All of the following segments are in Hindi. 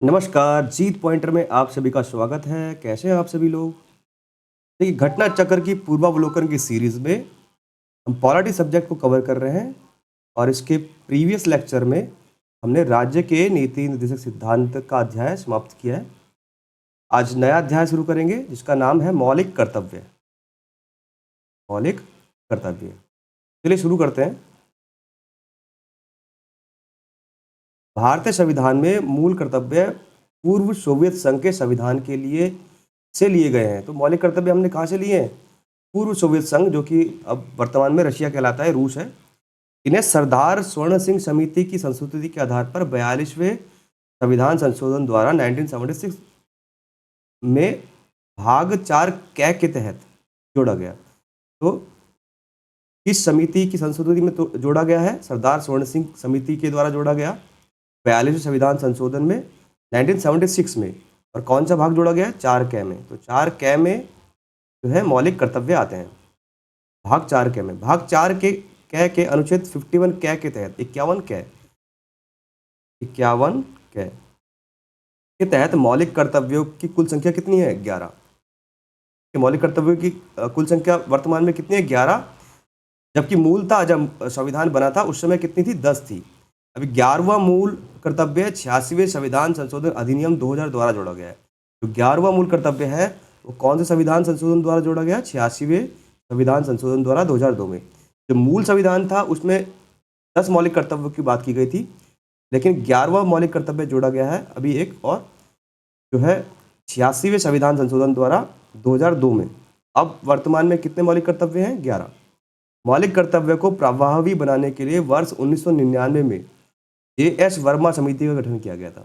नमस्कार, जीत पॉइंटर में आप सभी का स्वागत है। कैसे हैं आप सभी लोग? देखिए, घटना चक्र की पूर्वावलोकन की सीरीज़ में हम पॉलिटी सब्जेक्ट को कवर कर रहे हैं और इसके प्रीवियस लेक्चर में हमने राज्य के नीति निर्देशक सिद्धांत का अध्याय समाप्त किया है। आज नया अध्याय शुरू करेंगे जिसका नाम है मौलिक कर्तव्य। मौलिक कर्तव्य। चलिए शुरू करते हैं। भारतीय संविधान में मूल कर्तव्य पूर्व सोवियत संघ के संविधान के लिए से लिए गए हैं। तो मौलिक कर्तव्य हमने कहाँ से लिए हैं? पूर्व सोवियत संघ, जो कि अब वर्तमान में रशिया कहलाता है, रूस है। इन्हें सरदार स्वर्ण सिंह समिति की संस्तुति के आधार पर 42वें संविधान संशोधन द्वारा 1976 में भाग 4 कै के तहत जोड़ा गया। तो किस समिति की संस्तुति में तो जोड़ा गया है? सरदार स्वर्ण सिंह समिति के द्वारा जोड़ा गया 42वें संविधान संशोधन में 1976 में। और कौन सा भाग जोड़ा गया है? 4 कै में। तो 4 कै में जो है मौलिक कर्तव्य आते हैं। भाग 4 कै में, भाग 4 के कै के अनुच्छेद 51 कै के तहत 51 कै के तहत मौलिक कर्तव्यों की कुल संख्या कितनी है? 11। मौलिक कर्तव्यों की कुल संख्या वर्तमान में कितनी है? 11। जबकि मूलतः जब संविधान बना था उस समय कितनी थी? 10 थी। अभी 11वां मूल कर्तव्य 86वें संविधान संशोधन अधिनियम 2000 द्वारा जोड़ा गया है। तो 11वां मूल कर्तव्य है वो कौन से संविधान संशोधन द्वारा जोड़ा गया? 86वें संविधान संशोधन द्वारा 2002 में। जो मूल संविधान था उसमें 10 मौलिक कर्तव्यों की बात की गई थी, लेकिन 11वां मौलिक कर्तव्य जोड़ा गया है अभी एक और, जो है 86वें संविधान संशोधन द्वारा 2002 में। अब वर्तमान में कितने मौलिक कर्तव्य हैं? 11। मौलिक कर्तव्य को प्रभावी बनाने के लिए वर्ष 1999 में जे.एस. वर्मा समिति का गठन किया गया था।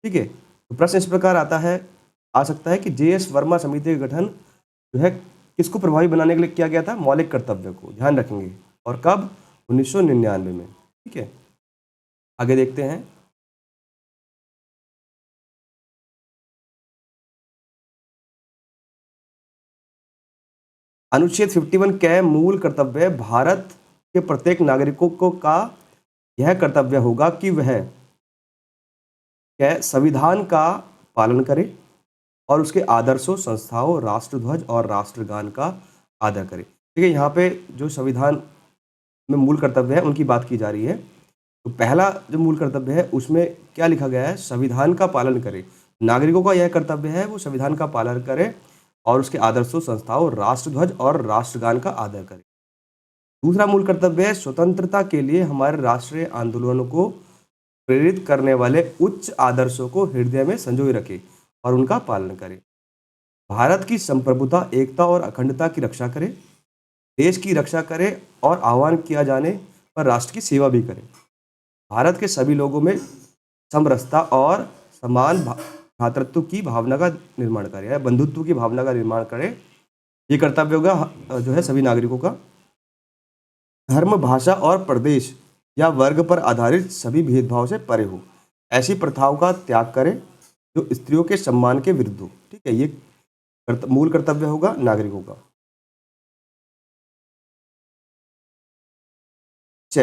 ठीक है, तो प्रश्न इस प्रकार आ सकता है कि जे.एस. वर्मा समिति का गठन जो है किसको प्रभावी बनाने के लिए किया गया था? मौलिक कर्तव्य को। ध्यान रखेंगे। और कब? 1999 में। ठीक है, आगे देखते हैं। अनुच्छेद 51 कै मूल कर्तव्य भारत के प्रत्येक नागरिकों को का यह कर्तव्य होगा कि वह संविधान का पालन करे और उसके आदर्शों, संस्थाओं, राष्ट्रध्वज और राष्ट्रगान का आदर करे। ठीक है, यहाँ पे जो संविधान में मूल कर्तव्य है उनकी बात की जा रही है। तो पहला जो मूल कर्तव्य है उसमें क्या लिखा गया है? संविधान का पालन करे। नागरिकों का यह कर्तव्य है वो संविधान का पालन करे और उसके आदर्शों, संस्थाओं, राष्ट्रध्वज और राष्ट्रगान का आदर करे। दूसरा मूल कर्तव्य है स्वतंत्रता के लिए हमारे राष्ट्रीय आंदोलनों को प्रेरित करने वाले उच्च आदर्शों को हृदय में संजोए रखे और उनका पालन करे। भारत की संप्रभुता, एकता और अखंडता की रक्षा करे, देश की रक्षा करे और आह्वान किया जाने पर राष्ट्र की सेवा भी करे। भारत के सभी लोगों में समरसता और समान भ्रातृत्व की भावना का निर्माण करे, या बंधुत्व की भावना का निर्माण करे। ये कर्तव्य होगा जो है सभी नागरिकों का। धर्म, भाषा और प्रदेश या वर्ग पर आधारित सभी भेदभाव से परे हो। ऐसी प्रथाओं का त्याग करें जो स्त्रियों के सम्मान के विरुद्ध हो। ठीक है, ये मूल कर्तव्य होगा नागरिकों का।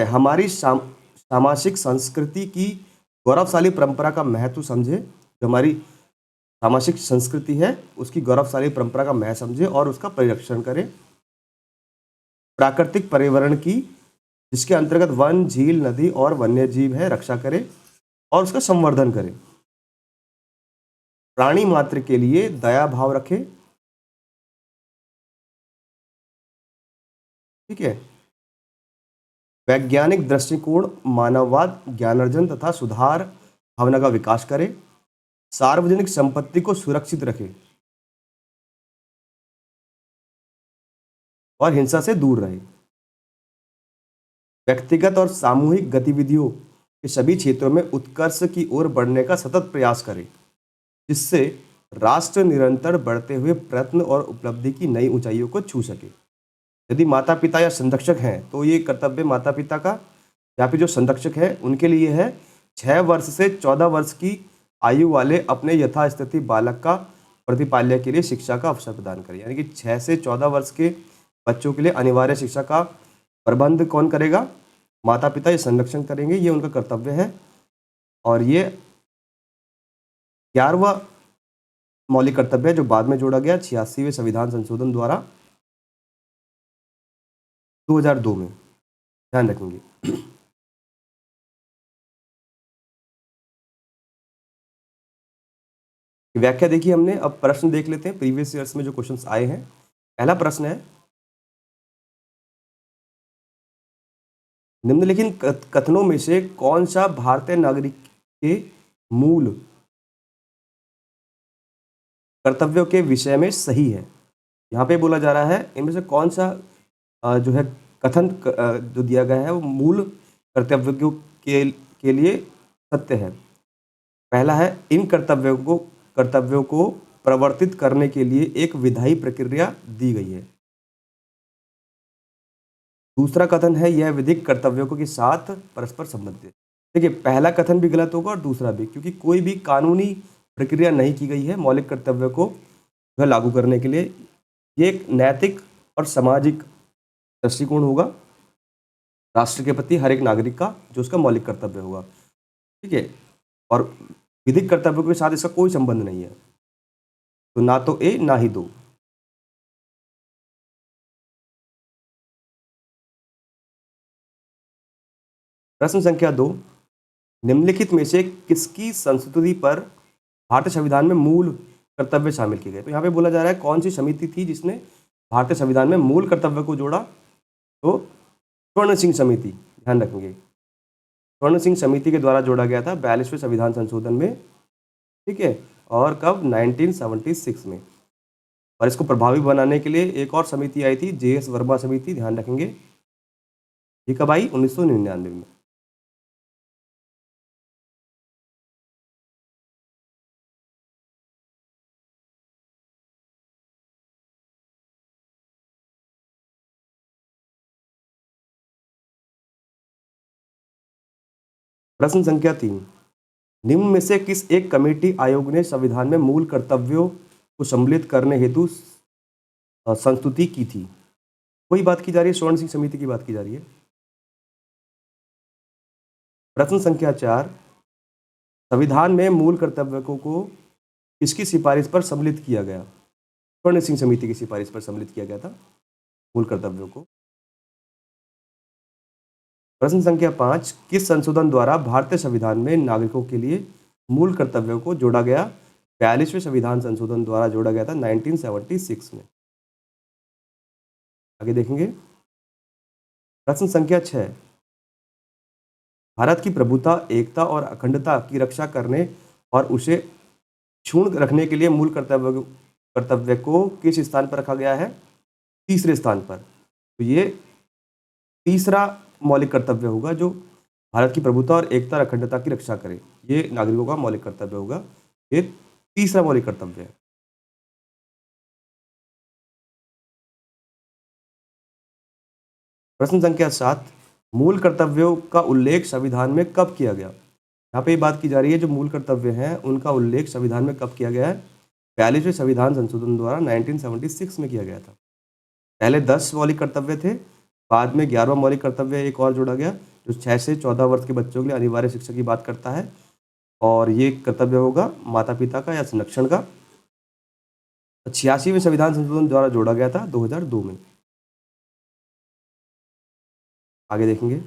हमारी सामाजिक संस्कृति की गौरवशाली परंपरा का महत्व समझे। जो हमारी सामाजिक संस्कृति है उसकी गौरवशाली परंपरा का महत्व समझे और उसका परिरक्षण करें। प्राकृतिक पर्यावरण की, जिसके अंतर्गत वन, झील, नदी और वन्य जीव है, रक्षा करें और उसका संवर्धन करें। प्राणी मात्र के लिए दया भाव रखें। ठीक है, वैज्ञानिक दृष्टिकोण, मानववाद, ज्ञानार्जन तथा सुधार भावना का विकास करें। सार्वजनिक संपत्ति को सुरक्षित रखें और हिंसा से दूर रहे। व्यक्तिगत और सामूहिक गतिविधियों के सभी क्षेत्रों में उत्कर्ष की ओर बढ़ने का सतत प्रयास करें, जिससे राष्ट्र निरंतर बढ़ते हुए प्रयत्न और उपलब्धि की नई ऊंचाइयों को छू सके। यदि माता पिता या संरक्षक हैं तो ये कर्तव्य माता पिता का या फिर जो संरक्षक है उनके लिए है। 6 वर्ष से 14 वर्ष की आयु वाले अपने यथास्थिति बालक का प्रतिपाल्य के लिए शिक्षा का अवसर प्रदान करें। यानी कि 6 से 14 वर्ष के बच्चों के लिए अनिवार्य शिक्षा का प्रबंध कौन करेगा? माता पिता ये संरक्षण करेंगे, ये उनका कर्तव्य है। और ये 11वां मौलिक कर्तव्य है जो बाद में जोड़ा गया 86वें संविधान संशोधन द्वारा 2002 में, ध्यान रखेंगे। व्याख्या देखिए हमने, अब प्रश्न देख लेते हैं प्रीवियस ईयर्स में जो क्वेश्चंस आए हैं। पहला प्रश्न है, निम्नलिखित कथनों में से कौन सा भारतीय नागरिक के मूल कर्तव्यों के विषय में सही है? यहाँ पे बोला जा रहा है इनमें से कौन सा जो है कथन जो दिया गया है वो मूल कर्तव्यों के लिए सत्य है। पहला है, इन कर्तव्यों को प्रवर्तित करने के लिए एक विधायी प्रक्रिया दी गई है। दूसरा कथन है, यह विधिक कर्तव्यों के साथ परस्पर संबंधित है। देखिए, पहला कथन भी गलत होगा और दूसरा भी, क्योंकि कोई भी कानूनी प्रक्रिया नहीं की गई है मौलिक कर्तव्यों को जो है लागू करने के लिए। ये एक नैतिक और सामाजिक दृष्टिकोण होगा राष्ट्र के प्रति हर एक नागरिक का, जो उसका मौलिक कर्तव्य होगा। ठीक है, और विधिक कर्तव्यों के साथ इसका कोई संबंध नहीं है। तो ना तो ए ना ही दो। प्रश्न संख्या 2, निम्नलिखित में से किसकी संस्तुति पर भारतीय संविधान में मूल कर्तव्य शामिल किए गए? तो यहाँ पे बोला जा रहा है कौन सी समिति थी जिसने भारतीय संविधान में मूल कर्तव्य को जोड़ा? तो स्वर्ण सिंह समिति, ध्यान रखेंगे। स्वर्ण सिंह समिति के द्वारा जोड़ा गया था 42वें संविधान संशोधन में। ठीक है, और कब? 1976 में। और इसको प्रभावी बनाने के लिए एक और समिति आई थी, JS वर्मा समिति, ध्यान रखेंगे। ये कब आई? 1999 में। प्रश्न संख्या 3, निम्न में से किस एक कमेटी आयोग ने संविधान में मूल कर्तव्यों को सम्मिलित करने हेतु संस्तुति की थी? वही बात की जा रही है, स्वर्ण सिंह समिति की बात की जा रही है। प्रश्न संख्या 4, संविधान में मूल कर्तव्यों को किसकी सिफारिश पर सम्मिलित किया गया? स्वर्ण सिंह समिति की सिफारिश पर सम्मिलित किया गया था मूल कर्तव्यों को। प्रश्न संख्या 5, किस संशोधन द्वारा भारतीय संविधान में नागरिकों के लिए मूल कर्तव्यों को जोड़ा गया? 42वें संविधान संशोधन द्वारा जोड़ा गया था 1976 में। आगे देखेंगे। प्रश्न संख्या 6, भारत की प्रभुता, एकता और अखंडता की रक्षा करने और उसे क्षुण्ण रखने के लिए मूल कर्तव्य को किस स्थान पर रखा गया है? तीसरे स्थान पर। तो ये तीसरा मौलिक कर्तव्य होगा जो भारत की प्रभुता और एकता और अखंडता की रक्षा करे। ये नागरिकों का मौलिक कर्तव्य होगा। ये तीसरा मौलिक कर्तव्य है। प्रश्न संख्या 7, मूल कर्तव्यों का उल्लेख संविधान में कब किया गया? यहाँ पे ये बात की जा रही है जो मूल कर्तव्य हैं उनका उल्लेख संविधान में कब किया गया है? 42वें संविधान संशोधन द्वारा 1976 में किया गया था। पहले 10 मौलिक कर्तव्य थे, बाद में 11वां मौलिक कर्तव्य एक और जोड़ा गया जो 6 से 14 वर्ष के बच्चों के लिए अनिवार्य शिक्षा की बात करता है, और ये कर्तव्य होगा माता पिता का या संरक्षण का। 86वें संविधान संशोधन द्वारा जोड़ा गया था 2002 में। आगे देखेंगे।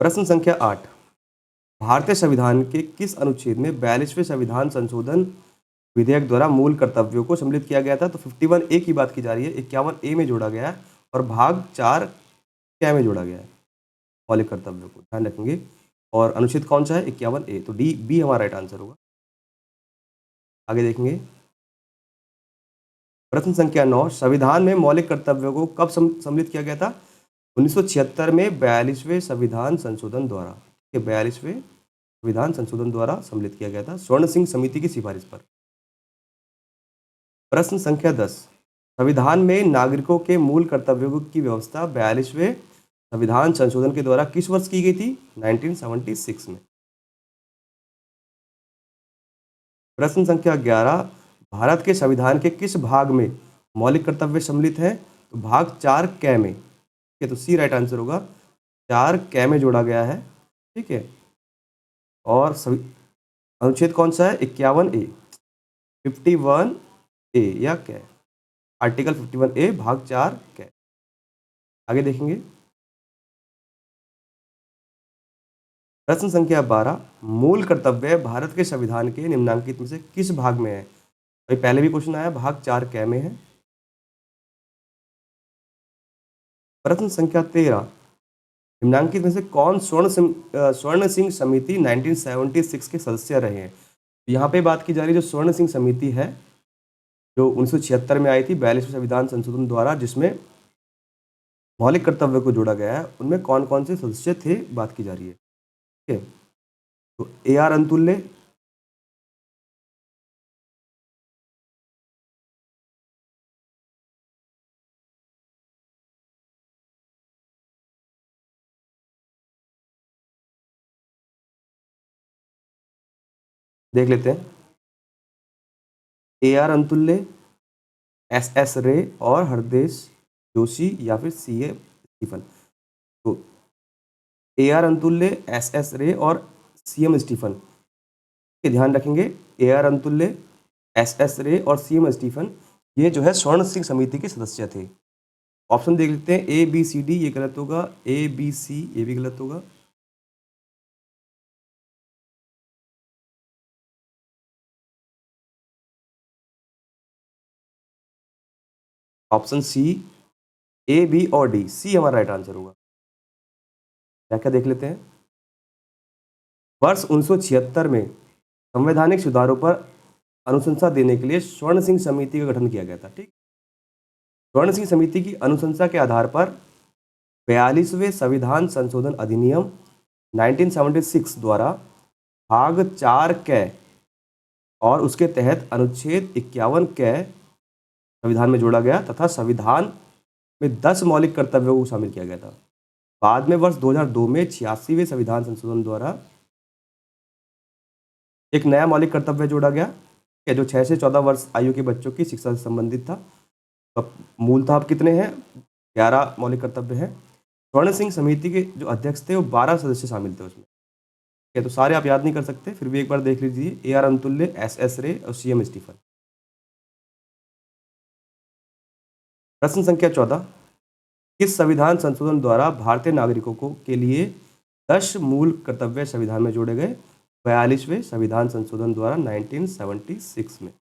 प्रश्न संख्या 8, भारतीय संविधान के किस अनुच्छेद में 42वें संविधान संशोधन विधेयक द्वारा मूल कर्तव्यों को सम्मिलित किया गया था? तो 51A की बात की जा रही है, 51A में जोड़ा गया है और भाग 4 क्या में जोड़ा गया है मौलिक कर्तव्यों को, ध्यान रखेंगे। और अनुच्छेद कौन सा है? 51A। तो बी हमारा राइट आंसर होगा। आगे देखेंगे। प्रश्न संख्या 9, संविधान में मौलिक कर्तव्यों को कब सम्मिलित किया गया था? 1976 में 42वें संविधान संशोधन द्वारा। 42वें संविधान संशोधन द्वारा सम्मिलित किया गया था स्वर्ण सिंह समिति की सिफारिश पर। प्रश्न संख्या 10, संविधान में नागरिकों के मूल कर्तव्यों की व्यवस्था 42वें संविधान संशोधन के द्वारा किस वर्ष की गई थी? 1976 में। प्रश्न संख्या 11, भारत के संविधान के किस भाग में मौलिक कर्तव्य सम्मिलित है? तो भाग 4 कै में। ठीक है, तो सी राइट आंसर होगा। 4 कै में जोड़ा गया है, ठीक है। और सभी अनुच्छेद कौन सा है? 51A, 51A या कै, आर्टिकल 51A भाग 4 कै। आगे देखेंगे, प्रश्न संख्या 12, मूल कर्तव्य भारत के संविधान के निम्नांकित में से किस भाग में है? भाई पहले भी क्वेश्चन आया, भाग 4 कै में है। प्रश्न संख्या 13, निम्नांकित में से कौन स्वर्ण सिंह समिति 1976 के सदस्य रहे हैं? यहाँ पे बात की जा रही है जो स्वर्ण सिंह समिति है, जो 1976 में आई थी 42वें संविधान संशोधन द्वारा, जिसमें मौलिक कर्तव्य को जोड़ा गया है, उनमें कौन कौन से सदस्य थे बात की जा रही है, ठीक है। तो AR अंतुल्य, देख लेते हैं, AR अंतुल्य, SS रे और हरदेश जोशी या फिर CA स्टीफन। तो AR अंतुल्य, SS रे और CM स्टीफन, ये ध्यान रखेंगे। AR अंतुल्य, SS रे और CM स्टीफन, ये जो है स्वर्ण सिंह समिति के सदस्य थे। ऑप्शन देख लेते हैं, ABCD, ये गलत होगा, ABC ये भी गलत होगा। ऑप्शन C, A, B और D, C हमारा राइट आंसर होगा। क्या क्या देख लेते हैं, वर्ष 1976 में संवैधानिक सुधारों पर अनुशंसा देने के लिए स्वर्ण सिंह समिति का गठन किया गया था, ठीक। स्वर्ण सिंह समिति की अनुशंसा के आधार पर 42वें संविधान संशोधन अधिनियम 1976 द्वारा भाग 4 कै और उसके तहत अनुच्छेद 51 कै संविधान में जोड़ा गया तथा संविधान में 10 मौलिक कर्तव्यों को शामिल किया गया था। बाद में वर्ष 2002 में 86वें संविधान संशोधन द्वारा एक नया मौलिक कर्तव्य जोड़ा गया, जो 6 से 14 वर्ष आयु के बच्चों की शिक्षा से संबंधित था। अब मूलतः अब कितने हैं? 11 मौलिक कर्तव्य हैं। स्वर्ण सिंह समिति के जो अध्यक्ष थे वो 12 सदस्य शामिल थे उसमें, ठीक है। तो सारे आप याद नहीं कर सकते, फिर भी एक बार देख लीजिए, AR अंतुल्य, SS रे और CM स्टीफन। प्रश्न संख्या 14, किस संविधान संशोधन द्वारा भारतीय नागरिकों को के लिए 10 मूल कर्तव्य संविधान में जोड़े गए? 42वें संविधान संशोधन द्वारा 1976 में।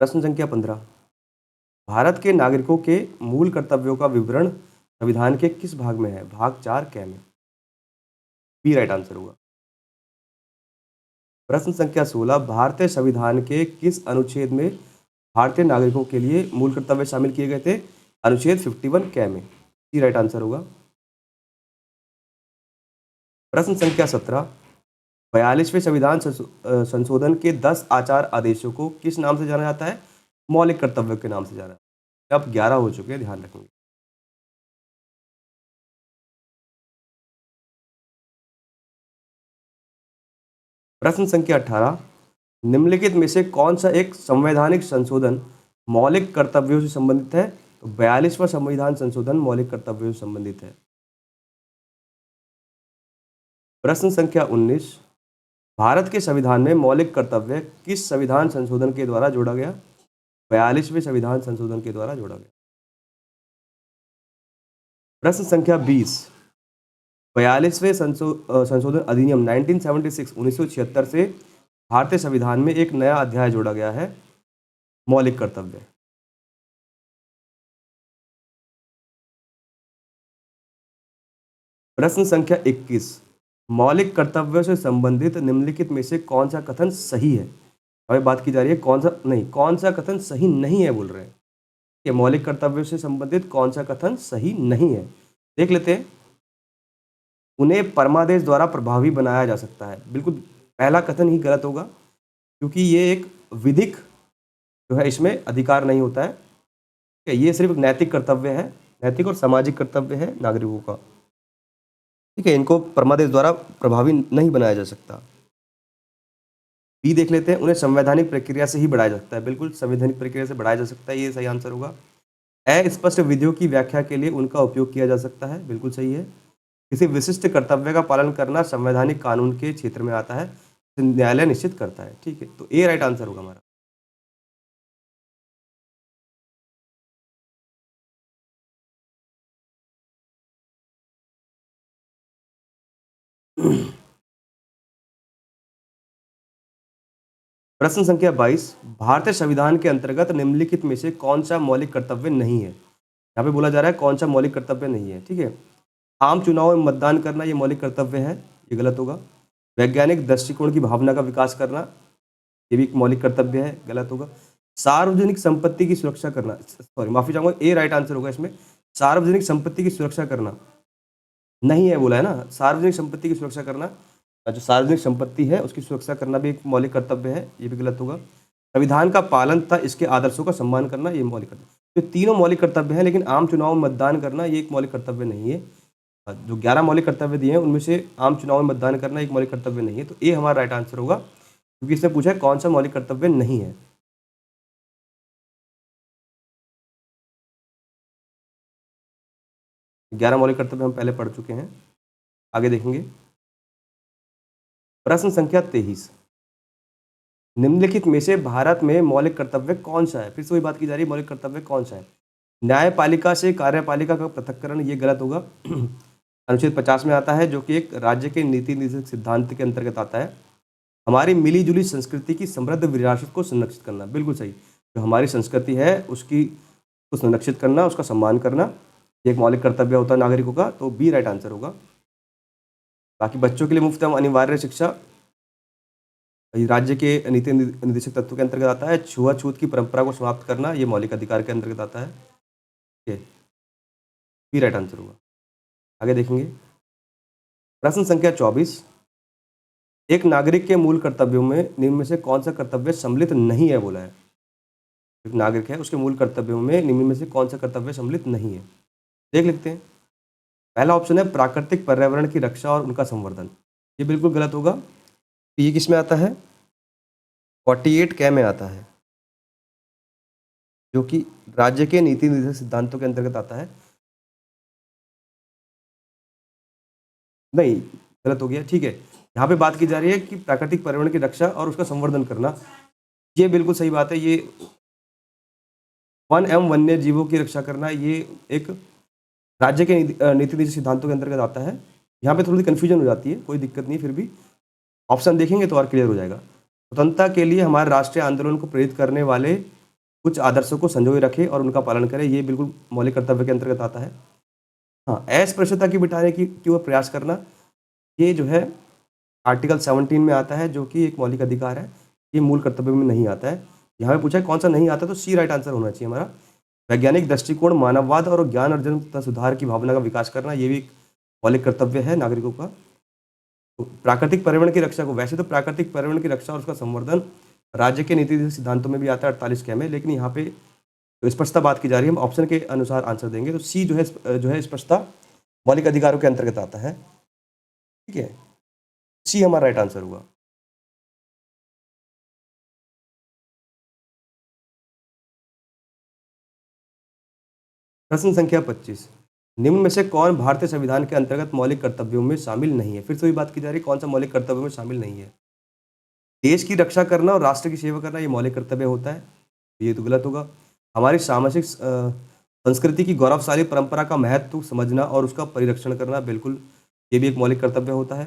प्रश्न संख्या 15, भारत के नागरिकों के मूल कर्तव्यों का विवरण संविधान के किस भाग में है? भाग 4 कै में, बी राइट आंसर होगा। प्रश्न संख्या 16, भारतीय संविधान के किस अनुच्छेद में भारतीय नागरिकों के लिए मूल कर्तव्य शामिल किए गए थे? अनुच्छेद 51 कै में, सी राइट आंसर होगा। प्रश्न संख्या 17, 42वें संविधान संशोधन के 10 आचार आदेशों को किस नाम से जाना जाता है? मौलिक कर्तव्यों के नाम से जाना जाता है। अब 11 हो चुके हैं, ध्यान रखेंगे। प्रश्न संख्या 18, निम्नलिखित में से कौन सा एक संवैधानिक संशोधन मौलिक कर्तव्यों से संबंधित है? तो 42वां संविधान संशोधन मौलिक कर्तव्यों से संबंधित है। प्रश्न संख्या 19, भारत के संविधान में मौलिक कर्तव्य किस संविधान संशोधन के द्वारा जोड़ा गया? 42वें संविधान संशोधन के द्वारा जोड़ा गया। प्रश्न संख्या 20, 42वें संशोधन अधिनियम 1976 से भारतीय संविधान में एक नया अध्याय जोड़ा गया है, मौलिक कर्तव्य। प्रश्न संख्या 21, मौलिक कर्तव्यों से संबंधित निम्नलिखित में से कौन सा कथन सही है? हमें बात की जा रही है कौन सा कथन सही नहीं है बोल रहे हैं कि मौलिक कर्तव्यों से संबंधित कौन सा कथन सही नहीं है। देख लेते हैं, उन्हें परमादेश द्वारा प्रभावी बनाया जा सकता है। बिल्कुल पहला कथन ही गलत होगा, क्योंकि ये एक विधिक जो है, इसमें अधिकार नहीं होता है, ये सिर्फ नैतिक कर्तव्य है, नैतिक और सामाजिक कर्तव्य है नागरिकों का, ठीक है। इनको परमादेश द्वारा प्रभावी नहीं बनाया जा सकता। बी देख लेते हैं, उन्हें संवैधानिक प्रक्रिया से ही बढ़ाया जा सकता है। बिल्कुल संवैधानिक प्रक्रिया से बढ़ाया जा सकता है, ये सही आंसर होगा। अस्पष्ट विधियों की व्याख्या के लिए उनका उपयोग किया जा सकता है, बिल्कुल सही है। किसी विशिष्ट कर्तव्य का पालन करना संवैधानिक कानून के क्षेत्र में आता है, तो न्यायालय निश्चित करता है, ठीक है। तो ए राइट आंसर होगा हमारा। प्रश्न संख्या 22, भारतीय संविधान के अंतर्गत निम्नलिखित में से कौन सा मौलिक कर्तव्य नहीं है? यहाँ पे बोला जा रहा है कौन सा मौलिक कर्तव्य नहीं है, ठीक है। आम चुनाव में मतदान करना ये मौलिक कर्तव्य है, ये गलत होगा। वैज्ञानिक दृष्टिकोण की भावना का विकास करना, ये भी एक मौलिक कर्तव्य है, गलत होगा। सार्वजनिक संपत्ति की सुरक्षा करना, सॉरी माफी चाहूंगा, ए राइट आंसर होगा इसमें। सार्वजनिक संपत्ति की सुरक्षा करना नहीं है बोला है ना, सार्वजनिक संपत्ति की सुरक्षा करना, जो सार्वजनिक संपत्ति है उसकी सुरक्षा करना भी एक मौलिक कर्तव्य है, ये भी गलत होगा। संविधान का पालन तथा इसके आदर्शों का सम्मान करना ये मौलिक कर्तव्य। तो तीनों मौलिक कर्तव्य हैं, लेकिन आम चुनाव में मतदान करना ये एक मौलिक कर्तव्य नहीं है। जो 11 मौलिक कर्तव्य दिए हैं उनमें से आम चुनाव में मतदान करना एक मौलिक कर्तव्य नहीं है, तो ए हमारा राइट आंसर होगा, क्योंकि इसने पूछा है कौन सा मौलिक कर्तव्य नहीं है। 11 मौलिक कर्तव्य हम पहले पढ़ चुके हैं, आगे देखेंगे। प्रश्न संख्या 23, निम्नलिखित में से भारत में मौलिक कर्तव्य कौन सा है? फिर से वही बात की जा रही है, मौलिक कर्तव्य कौन सा है? न्यायपालिका से कार्यपालिका का पृथक्करण, ये गलत होगा। अनुच्छेद 50 में आता है, जो कि एक राज्य के नीति निर्देशक सिद्धांत के अंतर्गत आता है। हमारी मिली जुली संस्कृति की समृद्ध विरासत को संरक्षित करना, बिल्कुल सही। जो हमारी संस्कृति है उसकी को संरक्षित करना, उसका सम्मान करना, ये एक मौलिक कर्तव्य होता है नागरिकों का, तो बी राइट आंसर होगा। बाकी बच्चों के लिए मुफ्त एवं अनिवार्य शिक्षा राज्य के नीति निर्देशक तत्व के अंतर्गत आता है। छुआछूत की परंपरा को समाप्त करना, ये मौलिक अधिकार के अंतर्गत आता है, ठीक है, बी राइट आंसर होगा। आगे देखेंगे। प्रश्न संख्या 24, एक नागरिक के मूल कर्तव्यों में निम्न में से कौन सा कर्तव्य सम्मिलित नहीं है बोला है? एक नागरिक है उसके मूल कर्तव्यों में निम्न में से कौन सा कर्तव्य सम्मिलित नहीं है? देख लेते हैं। पहला ऑप्शन है प्राकृतिक पर्यावरण की रक्षा और उनका संवर्धन, ये बिल्कुल गलत होगा। ये किस में आता है? 48 कै में आता है, जो कि राज्य के नीति निर्देशक सिद्धांतों के अंतर्गत आता है। नहीं, गलत हो गया, ठीक है। यहाँ पे बात की जा रही है कि प्राकृतिक पर्यावरण की रक्षा और उसका संवर्धन करना, ये बिल्कुल सही बात है। ये वन एवं वन्य जीवों की रक्षा करना, ये एक राज्य के नीति निर्देशक सिद्धांतों के अंतर्गत आता है। यहाँ पे थोड़ी कन्फ्यूजन हो जाती है, कोई दिक्कत नहीं, फिर भी ऑप्शन देखेंगे तो और क्लियर हो जाएगा। स्वतंत्रता के लिए हमारे राष्ट्रीय आंदोलन को प्रेरित करने वाले कुछ आदर्शों को संजोए रखें और उनका पालन करें, ये बिल्कुल मौलिक कर्तव्य के अंतर्गत आता है। हाँ, अस्पृश्यता की मिटाने की ओर प्रयास करना, ये जो है आर्टिकल 17 में आता है, जो कि एक मौलिक अधिकार है, ये मूल कर्तव्य में नहीं आता है। यहाँ पे पूछा है कौन सा नहीं आता, तो सी राइट आंसर होना चाहिए हमारा। वैज्ञानिक दृष्टिकोण, मानववाद और ज्ञान अर्जन तथा सुधार की भावना का विकास करना, ये भी एक मौलिक कर्तव्य है नागरिकों का। तो प्राकृतिक पर्यावरण की रक्षा को, वैसे तो प्राकृतिक पर्यावरण की रक्षा और उसका संवर्धन राज्य के नीति सिद्धांतों में भी आता है 48 कै में, लेकिन यहाँ पे तो स्पष्टता बात की जा रही है, हम ऑप्शन के अनुसार आंसर देंगे। तो सी जो है स्पष्टता मौलिक अधिकारों के अंतर्गत आता है, ठीक है, सी हमारा राइट आंसर होगा। प्रश्न संख्या 25, निम्न में से कौन भारतीय संविधान के अंतर्गत मौलिक कर्तव्यों में शामिल नहीं है? फिर से वही बात की जा रही है, कौन सा मौलिक कर्तव्यों में शामिल नहीं है? देश की रक्षा करना और राष्ट्र की सेवा करना, ये मौलिक कर्तव्य होता है, ये तो गलत होगा। हमारी सामाजिक संस्कृति की गौरवशाली परंपरा का महत्व समझना और उसका परिरक्षण करना, बिल्कुल ये भी एक मौलिक कर्तव्य होता है।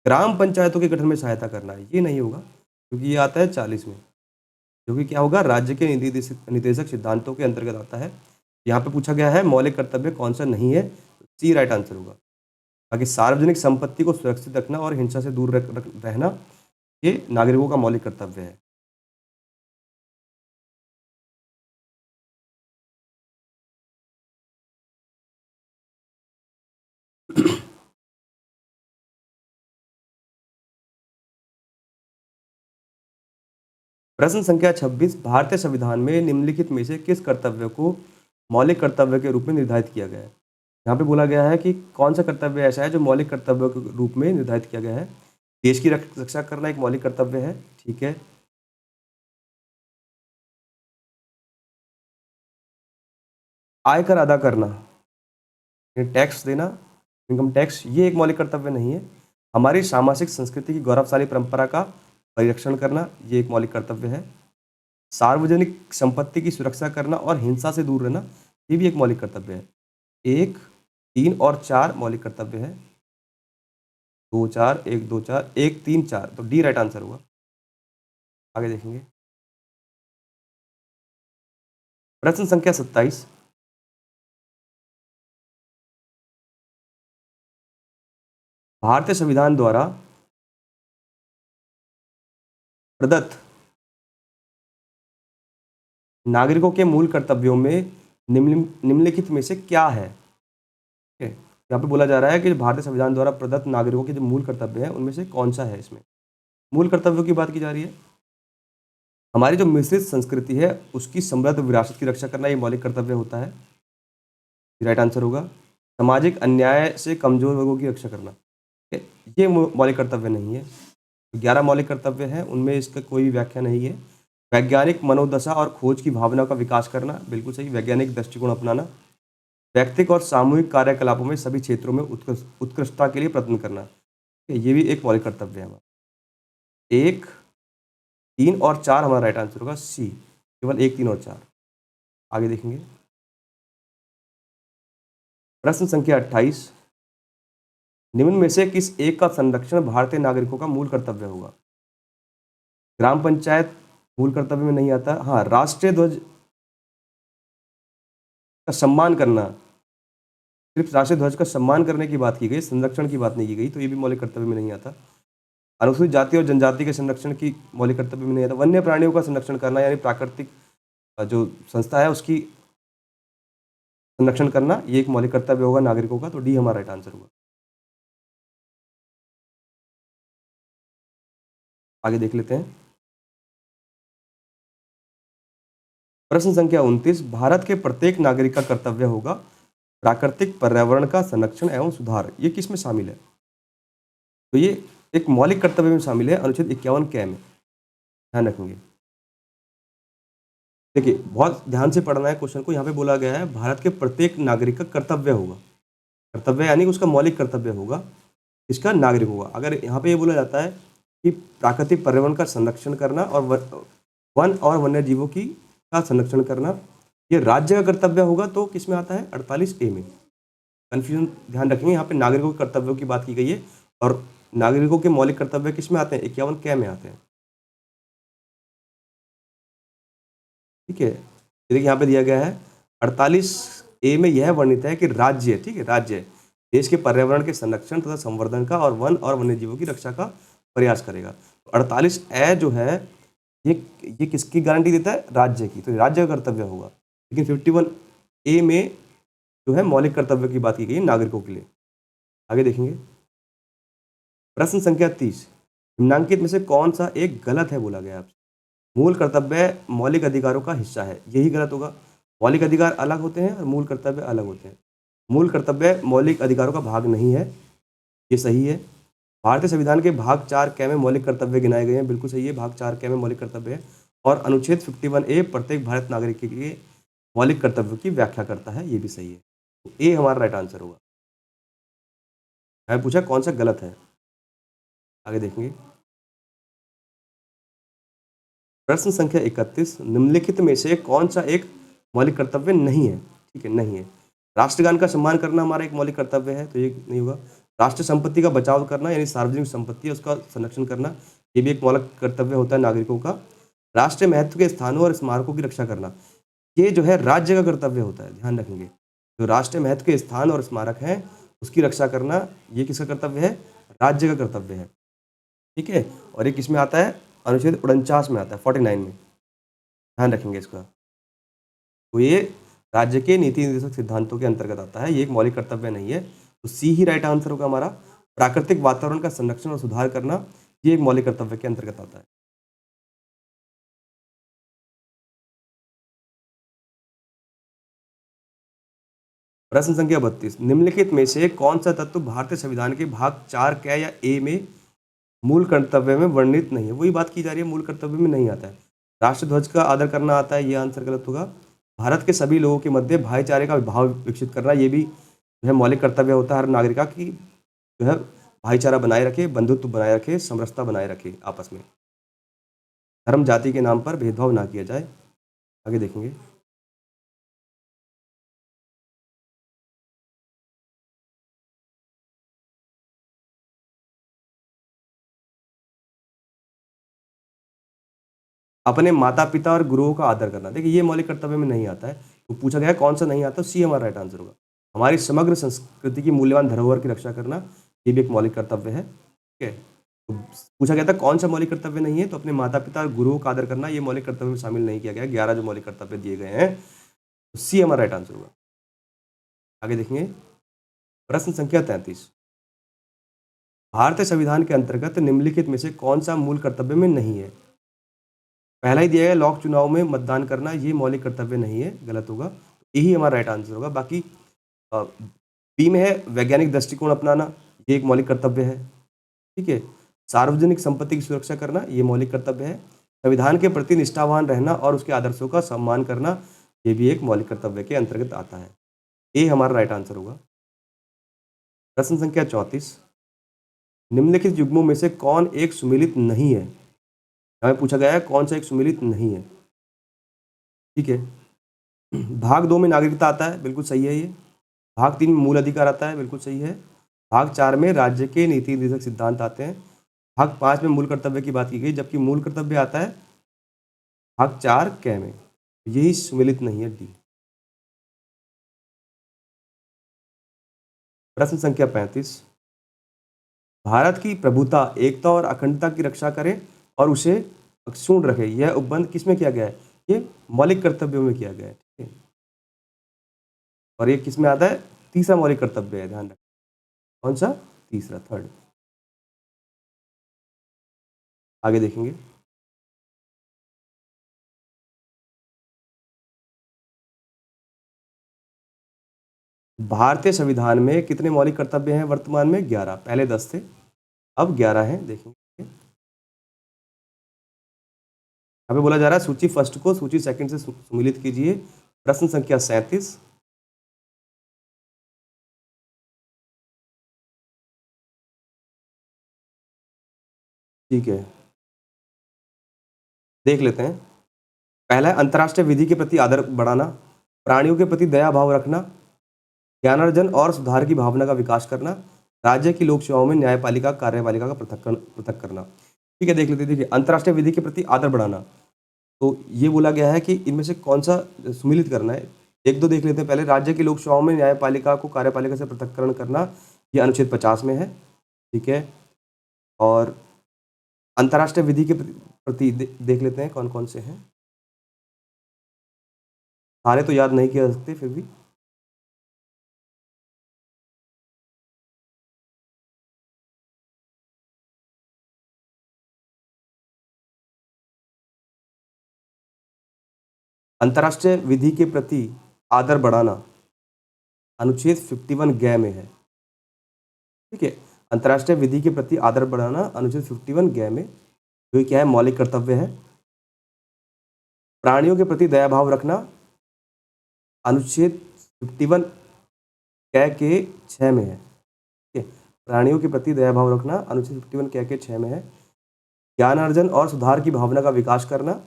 ग्राम पंचायतों के गठन में सहायता करना, ये नहीं होगा, क्योंकि ये आता है 40 में, जो कि क्या होगा, राज्य के निदेशक सिद्धांतों के अंतर्गत आता है। यहाँ पे पूछा गया है मौलिक कर्तव्य कौन सा नहीं है, सी राइट आंसर होगा। बाकी सार्वजनिक संपत्ति को सुरक्षित रखना और हिंसा से दूर रहना, ये नागरिकों का मौलिक कर्तव्य है। प्रश्न संख्या 26, भारतीय संविधान में निम्नलिखित में से किस कर्तव्य को मौलिक कर्तव्य के रूप में निर्धारित किया गया है? यहाँ पे बोला गया है कि कौन सा कर्तव्य ऐसा है जो मौलिक कर्तव्य के रूप में निर्धारित किया गया है। देश की रक्षा करना एक मौलिक कर्तव्य है, ठीक है। आयकर अदा करना, ये टैक्स देना, इनकम टैक्स, ये एक मौलिक कर्तव्य नहीं है। हमारी सामाजिक संस्कृति की गौरवशाली परंपरा का परिरक्षण करना, ये एक मौलिक कर्तव्य है। सार्वजनिक संपत्ति की सुरक्षा करना और हिंसा से दूर रहना, ये भी एक मौलिक कर्तव्य है। 1, 3 और 4 मौलिक कर्तव्य है। 2, 4, 1, 2, 4, 1, 3, 4, तो डी राइट आंसर होगा। आगे देखेंगे। प्रश्न संख्या 27। भारतीय संविधान द्वारा प्रदत्त नागरिकों के मूल कर्तव्यों में निम्नलिखित में से क्या है? ठीक है, यहाँ पे बोला जा रहा है कि भारतीय संविधान द्वारा प्रदत्त नागरिकों के जो मूल कर्तव्य हैं उनमें से कौन सा है। इसमें मूल कर्तव्यों की बात की जा रही है। हमारी जो मिश्रित संस्कृति है उसकी समृद्ध विरासत की रक्षा करना, ये मौलिक कर्तव्य होता है। राइट आंसर होगा। सामाजिक अन्याय से कमजोर वर्गों की रक्षा करना, ठीक है, ये मौलिक कर्तव्य नहीं है। 11 मौलिक कर्तव्य हैं, उनमें इसका कोई व्याख्या नहीं है। वैज्ञानिक मनोदशा और खोज की भावना का विकास करना, बिल्कुल सही, वैज्ञानिक दृष्टिकोण अपनाना। व्यक्तिगत और सामूहिक कार्यकलापों में सभी क्षेत्रों में उत्कृष्टता के लिए प्रयत्न करना, ठीक है, ये भी एक मौलिक कर्तव्य है हमारा। 1, 3 और 4 हमारा राइट आंसर होगा सी, केवल 1, 3 और 4। आगे देखेंगे। प्रश्न संख्या 28। निम्न में से किस एक का संरक्षण भारतीय नागरिकों का मूल कर्तव्य होगा? ग्राम पंचायत मूल कर्तव्य में नहीं आता। हाँ, राष्ट्रीय ध्वज का सम्मान करना, सिर्फ राष्ट्रीय ध्वज का सम्मान करने की बात की गई, संरक्षण की बात नहीं की गई, तो ये भी मौलिक कर्तव्य में नहीं आता। अनुसूचित जाति और जनजाति के संरक्षण की मौलिक कर्तव्य में नहीं आता। वन्य प्राणियों का संरक्षण करना, यानी प्राकृतिक जो संस्था है उसकी संरक्षण करना, ये एक मौलिक कर्तव्य होगा नागरिकों का, तो डी हमारा राइट आंसर होगा। आगे देख लेते हैं। प्रश्न संख्या 29। भारत के प्रत्येक नागरिक का कर्तव्य होगा प्राकृतिक पर्यावरण का संरक्षण एवं सुधार, ये किस में शामिल है? तो ये एक मौलिक कर्तव्य में शामिल है, अनुच्छेद 51 कै में, ध्यान रखेंगे। देखिए, बहुत ध्यान से पढ़ना है क्वेश्चन को। यहाँ पे बोला गया है भारत के प्रत्येक नागरिक का कर्तव्य होगा। कर्तव्य यानी उसका मौलिक कर्तव्य होगा, इसका नागरिक होगा। अगर यहाँ पे ये बोला जाता है कि प्राकृतिक पर्यावरण का संरक्षण करना और वन और वन्य जीवों की का संरक्षण करना, ये राज्य का कर्तव्य होगा, तो किस में आता है? 48A में। कन्फ्यूजन ध्यान रखेंगे, यहाँ पे नागरिकों के कर्तव्यों की बात की गई है और नागरिकों के मौलिक कर्तव्य किस में आते हैं? 51 कै में आते हैं। ठीक है, देखिए यहाँ पे दिया गया है 48A में यह वर्णित है कि राज्य, ठीक है, राज्य देश के पर्यावरण के संरक्षण तथा संवर्धन का और वन और वन्य जीवों की रक्षा का प्रयास करेगा। 48A जो है ये किसकी गारंटी देता है? राज्य की, तो राज्य का कर्तव्य होगा। लेकिन 51A में जो है मौलिक कर्तव्य की बात की गई है नागरिकों के लिए। आगे देखेंगे। प्रश्न संख्या 30। निम्नांकित में से कौन सा एक गलत है बोला गया आपसे? मूल कर्तव्य मौलिक अधिकारों का हिस्सा है, यही गलत होगा। मौलिक अधिकार अलग होते हैं और मूल कर्तव्य अलग होते हैं। मूल कर्तव्य मौलिक अधिकारों का भाग नहीं है, ये सही है। भारतीय संविधान के भाग 4 कै में मौलिक कर्तव्य गिनाए गए हैं, बिल्कुल सही है, भाग 4 कै में मौलिक कर्तव्य है। और अनुच्छेद 51A प्रत्येक भारत नागरिक के लिए मौलिक कर्तव्य की व्याख्या करता है, ये भी सही है। तो ए हमारा राइट आंसर होगा। मैं पूछा कौन सा गलत है, आगे देखेंगे। प्रश्न संख्या 31। निम्नलिखित में से कौन सा एक मौलिक कर्तव्य नहीं है? ठीक है, नहीं है। राष्ट्रगान का सम्मान करना हमारा एक मौलिक कर्तव्य है, तो ये नहीं होगा। राष्ट्र संपत्ति का बचाव करना, यानी सार्वजनिक संपत्ति है उसका संरक्षण करना, ये भी एक मौलिक कर्तव्य होता है नागरिकों का। राष्ट्रीय महत्व के स्थानों और स्मारकों की रक्षा करना, ये जो है राज्य का कर्तव्य होता है, ध्यान रखेंगे। जो राष्ट्रीय महत्व के स्थान और स्मारक हैं उसकी रक्षा करना, ये किसका कर्तव्य है? राज्य का कर्तव्य है। ठीक है, और ये किस में आता है? अनुच्छेद 49 में आता है, 49 में, ध्यान रखेंगे इसका। तो ये राज्य के नीति निर्देशक सिद्धांतों के अंतर्गत आता है, ये एक मौलिक कर्तव्य नहीं है, तो सी ही राइट आंसर होगा हमारा। प्राकृतिक वातावरण का संरक्षण और सुधार करना, ये एक मौलिक कर्तव्य के अंतर्गत आता है। प्रश्न संख्या 32। निम्नलिखित में से कौन सा तत्व भारतीय संविधान के भाग 4 कै या ए में मूल कर्तव्य में वर्णित नहीं है? वही बात की जा रही है, मूल कर्तव्य में नहीं आता है। राष्ट्र ध्वज का आदर करना आता है, ये आंसर गलत होगा। भारत के सभी लोगों के मध्य भाईचारे का भाव विकसित करना, ये भी जो है मौलिक कर्तव्य होता है हर नागरिक का, कि जो है भाईचारा बनाए रखे, बंधुत्व बनाए रखे, समरसता बनाए रखे आपस में। धर्म जाति के नाम पर भेदभाव ना किया जाए। आगे देखेंगे। अपने माता पिता और गुरुओं का आदर करना, देखिए ये मौलिक कर्तव्य में नहीं आता है। तो पूछा गया है कौन सा नहीं आता, सी हमारा राइट आंसर होगा। हमारी समग्र संस्कृति की मूल्यवान धरोहर की रक्षा करना, ये भी एक मौलिक कर्तव्य है। ठीक है। तो पूछा गया था कौन सा मौलिक कर्तव्य नहीं है, तो अपने माता पिता और गुरुओं का आदर करना, ये मौलिक कर्तव्य में शामिल नहीं किया गया। 11 जो मौलिक कर्तव्य दिए गए हैं, तो सी हमारा राइट आंसर होगा। आगे देखेंगे। प्रश्न संख्या 33। भारतीय संविधान के अंतर्गत निम्नलिखित में से कौन सा मूल कर्तव्य में नहीं है। पहला ही दिया गया लोक चुनाव में मतदान करना, ये मौलिक कर्तव्य नहीं है, गलत होगा। यही हमारा राइट आंसर होगा। बाकी बी में है वैज्ञानिक दृष्टिकोण अपनाना, ये एक मौलिक कर्तव्य है। ठीक है। सार्वजनिक संपत्ति की सुरक्षा करना, ये मौलिक कर्तव्य है। संविधान के प्रति निष्ठावान रहना और उसके आदर्शों का सम्मान करना, ये भी एक मौलिक कर्तव्य के अंतर्गत आता है। ये हमारा राइट आंसर होगा। प्रश्न संख्या 34। निम्नलिखित युग्मों में से कौन एक सुमेलित नहीं है। हमें पूछा गया है कौन सा एक सुमेलित नहीं है। ठीक है। भाग 2 में नागरिकता आता है, बिल्कुल सही है ये। भाग 3 में मूल अधिकार आता है, बिल्कुल सही है। भाग 4 में राज्य के नीति निर्देशक सिद्धांत आते हैं। भाग 5 में मूल कर्तव्य की बात की गई, जबकि मूल कर्तव्य आता है भाग 4 क में। यही सुमेलित नहीं है, डी। प्रश्न संख्या 35। भारत की प्रभुता, एकता और अखंडता की रक्षा करे और उसे अक्षुण्ण रखे, यह उपबंध किसमें किया गया है। ये मौलिक कर्तव्यों में किया गया है। ठीक है। और ये किसमें आता है, तीसरा मौलिक कर्तव्य है, ध्यान रखें। कौन सा, तीसरा, थर्ड। आगे देखेंगे। भारतीय संविधान में कितने मौलिक कर्तव्य हैं वर्तमान में, 11। पहले 10 थे, अब 11 हैं। देखेंगे। यहाँ पे बोला जा रहा है सूची फर्स्ट को सूची सेकंड से सम्मिलित कीजिए। प्रश्न संख्या 37। ठीक है, देख लेते हैं। पहला है अंतर्राष्ट्रीय विधि के प्रति आदर बढ़ाना, प्राणियों के प्रति दया भाव रखना, ज्ञानार्जन और सुधार की भावना का विकास करना, राज्य की लोक सेवाओं में न्यायपालिका कार्यपालिका का पृथक करना। ठीक है, देख लेते हैं। देखिए, अंतर्राष्ट्रीय विधि के प्रति आदर बढ़ाना, तो ये बोला गया है कि इनमें से कौन सा सम्मिलित करना है। एक दो देख लेते हैं पहले। राज्य की लोक सेवाओं में न्यायपालिका को कार्यपालिका से पृथक्करण करना, ये अनुच्छेद 50 में है। ठीक है। और अंतर्राष्ट्रीय विधि के प्रति देख लेते हैं कौन कौन से हैं। सारे तो याद नहीं किया जा सकते, फिर भी अंतर्राष्ट्रीय विधि के प्रति आदर बढ़ाना अनुच्छेद 51 गै में है। ठीक है। अंतर्राष्ट्रीय विधि के प्रति आदर बढ़ाना अनुच्छेद 51 गै में, जो क्या है, मौलिक कर्तव्य है। प्राणियों के प्रति दया भाव रखना अनुच्छेद 51 कै के 6 में है। ठीक है। प्राणियों के प्रति दया भाव रखना अनुच्छेद 51 कै के 6 में है। ज्ञानार्जन और सुधार की भावना का विकास करना,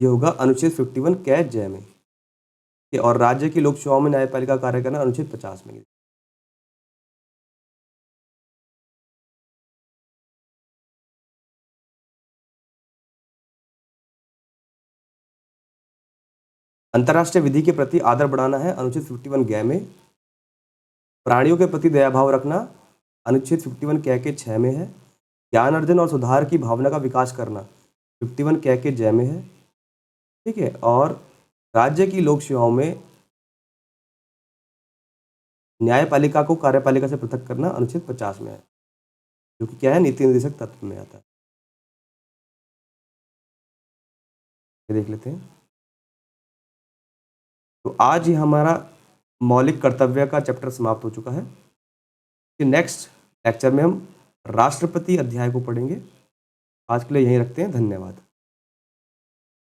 ये होगा अनुच्छेद 51 कै जय में। और राज्य की लोक सेवाओं में न्यायपालिका कार्य करना अनुच्छेद 50 में। अंतर्राष्ट्रीय विधि के प्रति आदर बढ़ाना है अनुच्छेद 51 गै में। प्राणियों के प्रति दया भाव रखना अनुच्छेद 51 कै के 6 में है। ज्ञान अर्जन और सुधार की भावना का विकास करना 51 कै के जय में है। ठीक है। और राज्य की लोक सेवाओं में न्यायपालिका को कार्यपालिका से पृथक करना अनुच्छेद 50 में है, जो कि क्या है, नीति निर्देशक तत्व में आता है। ये देख लेते हैं। तो आज ही हमारा मौलिक कर्तव्य का चैप्टर समाप्त हो चुका है। नेक्स्ट लेक्चर में हम राष्ट्रपति अध्याय को पढ़ेंगे। आज के लिए यहीं रखते हैं, धन्यवाद।